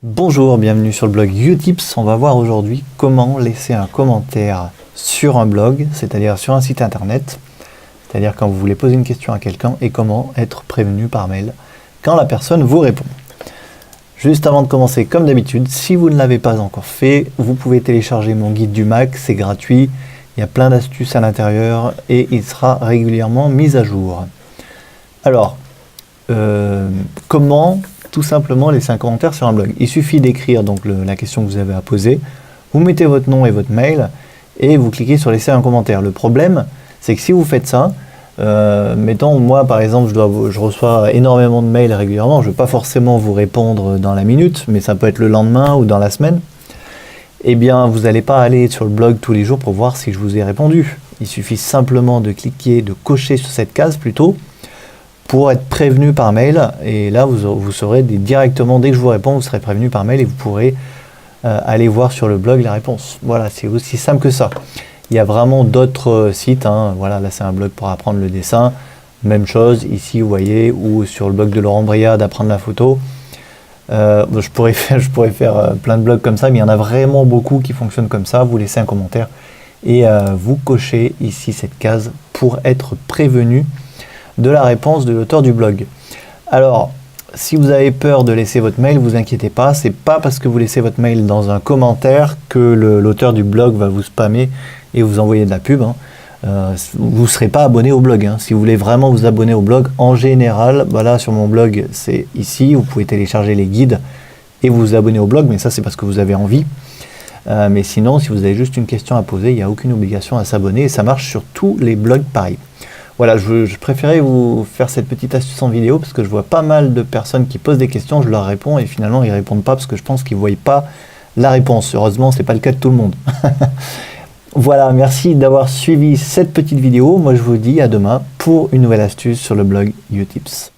Bonjour, bienvenue sur le blog Utips. On va voir aujourd'hui comment laisser un commentaire sur un blog, c'est-à-dire sur un site internet, c'est-à-dire quand vous voulez poser une question à quelqu'un et comment être prévenu par mail quand la personne vous répond. Juste avant de commencer, comme d'habitude, si vous ne l'avez pas encore fait, vous pouvez télécharger mon guide du Mac, c'est gratuit, il y a plein d'astuces à l'intérieur et il sera régulièrement mis à jour. Alors, comment tout simplement laisser un commentaire sur un blog? Il suffit d'écrire donc la question que vous avez à poser, vous mettez votre nom et votre mail et vous cliquez sur laisser un commentaire. Le problème, c'est que si vous faites ça, mettons moi par exemple je reçois énormément de mails régulièrement, je ne vais pas forcément vous répondre dans la minute, mais ça peut être le lendemain ou dans la semaine, eh bien vous n'allez pas aller sur le blog tous les jours pour voir si je vous ai répondu. Il suffit simplement de cliquer, de cocher sur cette case plutôt, pour être prévenu par mail, et là vous saurez directement, dès que je vous réponds, vous serez prévenu par mail et vous pourrez aller voir sur le blog la réponse. Voilà, c'est aussi simple que ça. Il y a vraiment d'autres sites, voilà, là c'est un blog pour apprendre le dessin, même chose ici vous voyez, ou sur le blog de Laurent Bria d'apprendre la photo. Je pourrais faire plein de blogs comme ça, mais il y en a vraiment beaucoup qui fonctionnent comme ça. Vous laissez un commentaire et vous cochez ici cette case pour être prévenu de la réponse de l'auteur du blog. Alors, si vous avez peur de laisser votre mail, vous inquiétez pas, c'est pas parce que vous laissez votre mail dans un commentaire que l'auteur du blog va vous spammer et vous envoyer de la pub. Vous ne serez pas abonné au blog. Si vous voulez vraiment vous abonner au blog, en général, là sur mon blog, c'est ici, vous pouvez télécharger les guides et vous abonner au blog, mais ça c'est parce que vous avez envie. Mais sinon, si vous avez juste une question à poser, il n'y a aucune obligation à s'abonner et ça marche sur tous les blogs pareil. Voilà, je préférais vous faire cette petite astuce en vidéo parce que je vois pas mal de personnes qui posent des questions, je leur réponds et finalement ils répondent pas parce que je pense qu'ils ne voient pas la réponse. Heureusement, ce n'est pas le cas de tout le monde. Voilà, merci d'avoir suivi cette petite vidéo. Moi, je vous dis à demain pour une nouvelle astuce sur le blog Utips.